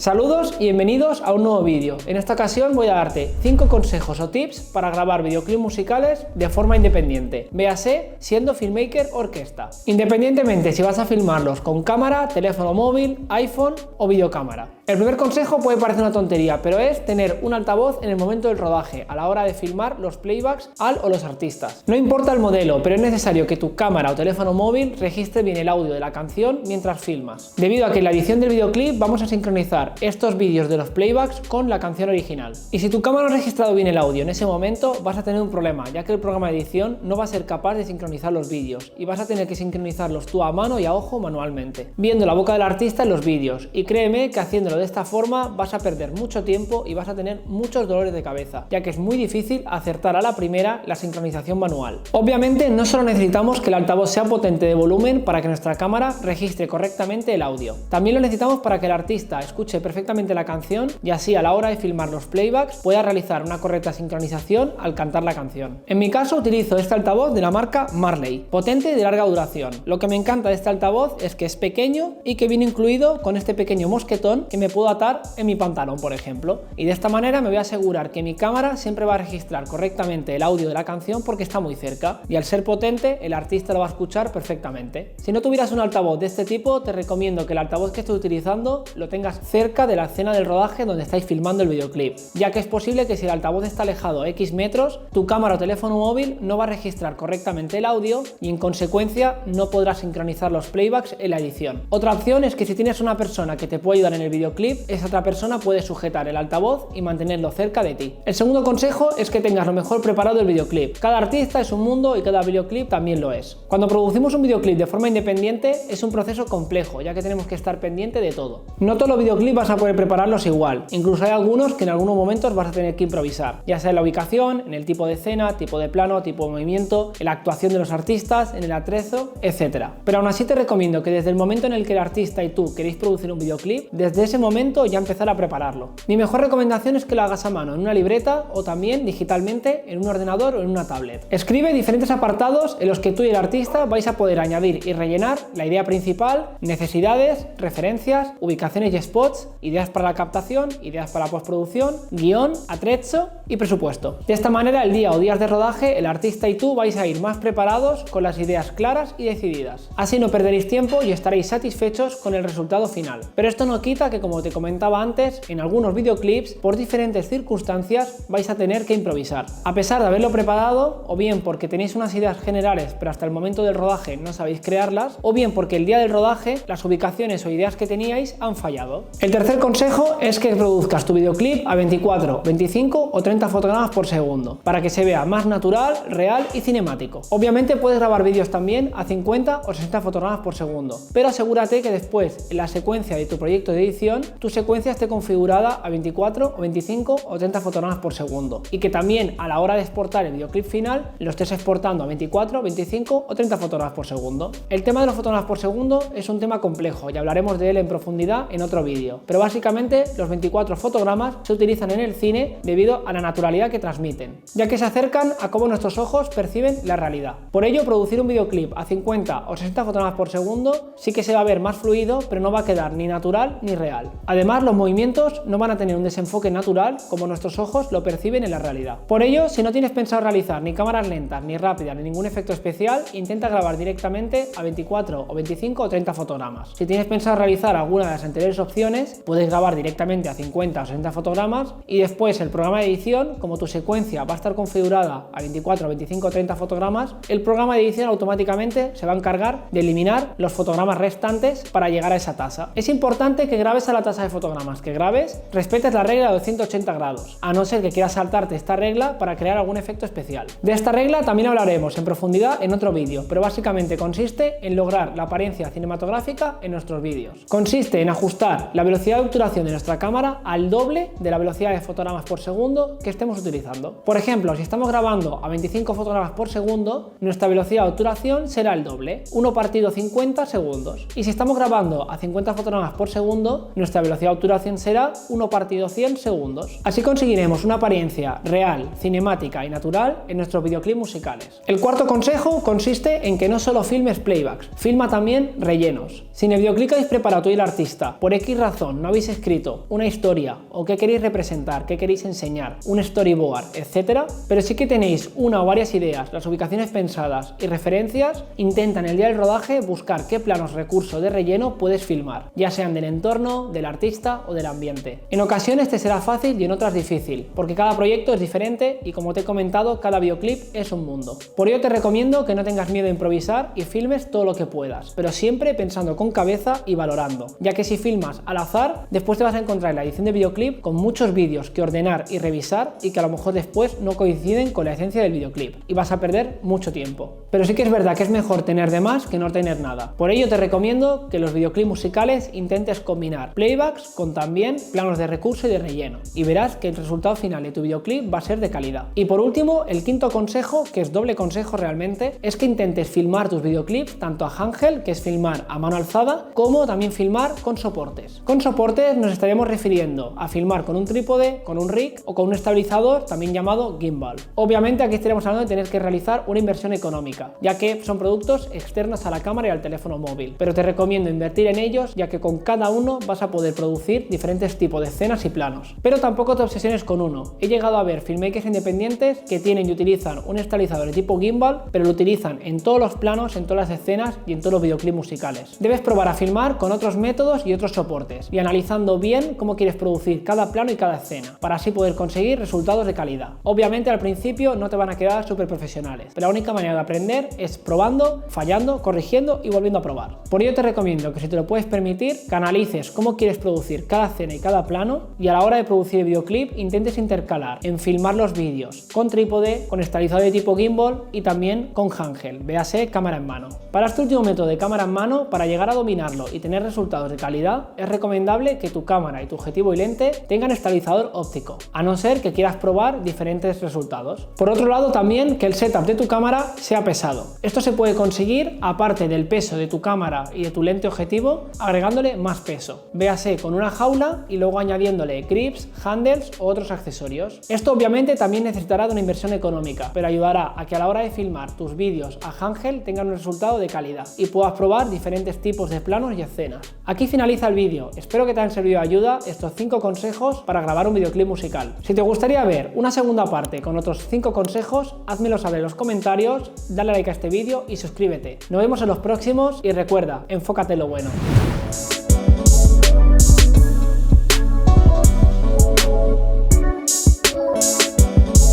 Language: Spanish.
Saludos y bienvenidos a un nuevo vídeo. En esta ocasión voy a darte 5 consejos o tips para grabar videoclips musicales de forma independiente, véase siendo filmmaker o orquesta, independientemente si vas a filmarlos con cámara, teléfono móvil, iPhone o videocámara. El primer consejo puede parecer una tontería, pero es tener un altavoz en el momento del rodaje, a la hora de filmar los playbacks o los artistas. No importa el modelo, pero es necesario que tu cámara o teléfono móvil registre bien el audio de la canción mientras filmas, debido a que en la edición del videoclip vamos a sincronizar estos vídeos de los playbacks con la canción original. Y si tu cámara no ha registrado bien el audio en ese momento, vas a tener un problema, ya que el programa de edición no va a ser capaz de sincronizar los vídeos y vas a tener que sincronizarlos tú a mano y a ojo manualmente, viendo la boca del artista en los vídeos. Y créeme que haciéndolo de esta forma vas a perder mucho tiempo y vas a tener muchos dolores de cabeza, ya que es muy difícil acertar a la primera la sincronización manual. Obviamente no solo necesitamos que el altavoz sea potente de volumen para que nuestra cámara registre correctamente el audio, también lo necesitamos para que el artista escuche perfectamente la canción y así a la hora de filmar los playbacks pueda realizar una correcta sincronización al cantar la canción. En mi caso utilizo este altavoz de la marca Marley, potente y de larga duración. Lo que me encanta de este altavoz es que es pequeño y que viene incluido con este pequeño mosquetón que me puedo atar en mi pantalón, por ejemplo, y de esta manera me voy a asegurar que mi cámara siempre va a registrar correctamente el audio de la canción porque está muy cerca, y al ser potente el artista lo va a escuchar perfectamente. Si no tuvieras un altavoz de este tipo, te recomiendo que el altavoz que estés utilizando lo tengas cerca de la escena del rodaje donde estáis filmando el videoclip, ya que es posible que si el altavoz está alejado X metros, tu cámara o teléfono móvil no va a registrar correctamente el audio y en consecuencia no podrás sincronizar los playbacks en la edición. Otra opción es que si tienes una persona que te puede ayudar en el videoclip, esa otra persona puede sujetar el altavoz y mantenerlo cerca de ti. El segundo consejo es que tengas lo mejor preparado el videoclip. Cada artista es un mundo y cada videoclip también lo es. Cuando producimos un videoclip de forma independiente es un proceso complejo, ya que tenemos que estar pendiente de todo. No todos los videoclips vas a poder prepararlos igual, incluso hay algunos que en algunos momentos vas a tener que improvisar, ya sea en la ubicación, en el tipo de escena, tipo de plano, tipo de movimiento, en la actuación de los artistas, en el atrezo, etc. Pero aún así te recomiendo que desde el momento en el que el artista y tú queréis producir un videoclip, desde ese momento ya empezar a prepararlo. Mi mejor recomendación es que lo hagas a mano en una libreta o también digitalmente en un ordenador o en una tablet. Escribe diferentes apartados en los que tú y el artista vais a poder añadir y rellenar la idea principal, necesidades, referencias, ubicaciones y spots, ideas para la captación, ideas para la postproducción, guión, atrezo y presupuesto. De esta manera, el día o días de rodaje, el artista y tú vais a ir más preparados con las ideas claras y decididas. Así no perderéis tiempo y estaréis satisfechos con el resultado final. Pero esto no quita que, como te comentaba antes, en algunos videoclips, por diferentes circunstancias, vais a tener que improvisar. A pesar de haberlo preparado, o bien porque tenéis unas ideas generales pero hasta el momento del rodaje no sabéis crearlas, o bien porque el día del rodaje las ubicaciones o ideas que teníais han fallado. El tercer consejo es que produzcas tu videoclip a 24, 25 o 30 fotogramas por segundo, para que se vea más natural, real y cinemático. Obviamente puedes grabar vídeos también a 50 o 60 fotogramas por segundo, pero asegúrate que después, en la secuencia de tu proyecto de edición, tu secuencia esté configurada a 24 o 25 o 30 fotogramas por segundo, y que también a la hora de exportar el videoclip final lo estés exportando a 24, 25 o 30 fotogramas por segundo. El tema de los fotogramas por segundo es un tema complejo y hablaremos de él en profundidad en otro vídeo, pero básicamente los 24 fotogramas se utilizan en el cine debido a la naturalidad que transmiten, ya que se acercan a cómo nuestros ojos perciben la realidad. Por ello, producir un videoclip a 50 o 60 fotogramas por segundo sí que se va a ver más fluido, pero no va a quedar ni natural ni real. Además, los movimientos no van a tener un desenfoque natural como nuestros ojos lo perciben en la realidad. Por ello, si no tienes pensado realizar ni cámaras lentas, ni rápidas, ni ningún efecto especial, intenta grabar directamente a 24 o 25 o 30 fotogramas. Si tienes pensado realizar alguna de las anteriores opciones, puedes grabar directamente a 50 o 60 fotogramas y después el programa de edición, como tu secuencia va a estar configurada a 24, 25 o 30 fotogramas, el programa de edición automáticamente se va a encargar de eliminar los fotogramas restantes para llegar a esa tasa. Es importante que grabes a la tasa de fotogramas que grabes, respetes la regla de 280 grados, a no ser que quieras saltarte esta regla para crear algún efecto especial. De esta regla también hablaremos en profundidad en otro vídeo, pero básicamente consiste en lograr la apariencia cinematográfica en nuestros vídeos. Consiste en ajustar la velocidad de obturación de nuestra cámara al doble de la velocidad de fotogramas por segundo que estemos utilizando. Por ejemplo, si estamos grabando a 25 fotogramas por segundo, nuestra velocidad de obturación será el doble, 1 partido 50 segundos. Y si estamos grabando a 50 fotogramas por segundo, nuestra velocidad de obturación será 1 partido 100 segundos. Así conseguiremos una apariencia real, cinemática y natural en nuestros videoclips musicales. El cuarto consejo consiste en que no solo filmes playbacks, filma también rellenos. Si en el videoclip que habéis preparado tú y el artista, por X razón, no habéis escrito una historia o qué queréis representar, qué queréis enseñar, un storyboard, etcétera, pero sí que tenéis una o varias ideas, las ubicaciones pensadas y referencias, intenta en el día del rodaje buscar qué planos recursos de relleno puedes filmar, ya sean del entorno, del artista o del ambiente. En ocasiones te será fácil y en otras difícil, porque cada proyecto es diferente y, como te he comentado, cada videoclip es un mundo. Por ello te recomiendo que no tengas miedo a improvisar y filmes todo lo que puedas, pero siempre pensando con cabeza y valorando, ya que si filmas al azar, después te vas a encontrar en la edición de videoclip con muchos vídeos que ordenar y revisar y que a lo mejor después no coinciden con la esencia del videoclip y vas a perder mucho tiempo. Pero sí que es verdad que es mejor tener de más que no tener nada. Por ello te recomiendo que los videoclips musicales intentes combinar playbacks con también planos de recurso y de relleno, y verás que el resultado final de tu videoclip va a ser de calidad. Y por último, el quinto consejo, que es doble consejo realmente, es que intentes filmar tus videoclips tanto a handheld, que es filmar a mano alzada, como también filmar con soportes. Con soportes nos estaríamos refiriendo a filmar con un trípode, con un rig o con un estabilizador también llamado gimbal. Obviamente aquí estaríamos hablando de tener que realizar una inversión económica, ya que son productos externos a la cámara y al teléfono móvil, pero te recomiendo invertir en ellos, ya que con cada uno vas a poder producir diferentes tipos de escenas y planos. Pero tampoco te obsesiones con uno. He llegado a ver filmmakers independientes que tienen y utilizan un estabilizador de tipo gimbal, pero lo utilizan en todos los planos, en todas las escenas y en todos los videoclips musicales. Debes probar a filmar con otros métodos y otros soportes, y analizando bien cómo quieres producir cada plano y cada escena, para así poder conseguir resultados de calidad. Obviamente al principio no te van a quedar súper profesionales, pero la única manera de aprender es probando, fallando, corrigiendo y volviendo a probar. Por ello te recomiendo que, si te lo puedes permitir, que analices cómo quieres producir cada escena y cada plano, y a la hora de producir el videoclip intentes intercalar en filmar los vídeos con trípode, con estabilizador de tipo gimbal y también con handheld, véase cámara en mano. Para este último método de cámara en mano, para llegar a dominarlo y tener resultados de calidad, es recomendable que tu cámara y tu objetivo y lente tengan estabilizador óptico, a no ser que quieras probar diferentes resultados. Por otro lado, también que el setup de tu cámara sea pesado. Esto se puede conseguir, aparte del peso de tu cámara y de tu lente objetivo, agregándole más peso, véase con una jaula y luego añadiéndole grips, handles o otros accesorios. Esto obviamente también necesitará de una inversión económica, pero ayudará a que a la hora de filmar tus vídeos a handheld tengan un resultado de calidad y puedas probar diferentes tipos de planos y escenas. Aquí finaliza el vídeo. Espero que te hayan servido de ayuda estos 5 consejos para grabar un videoclip musical. Si te gustaría ver una segunda parte con otros 5 consejos, házmelo saber en los comentarios, dale like a este vídeo y suscríbete. Nos vemos en los próximos y recuerda, enfócate en lo bueno.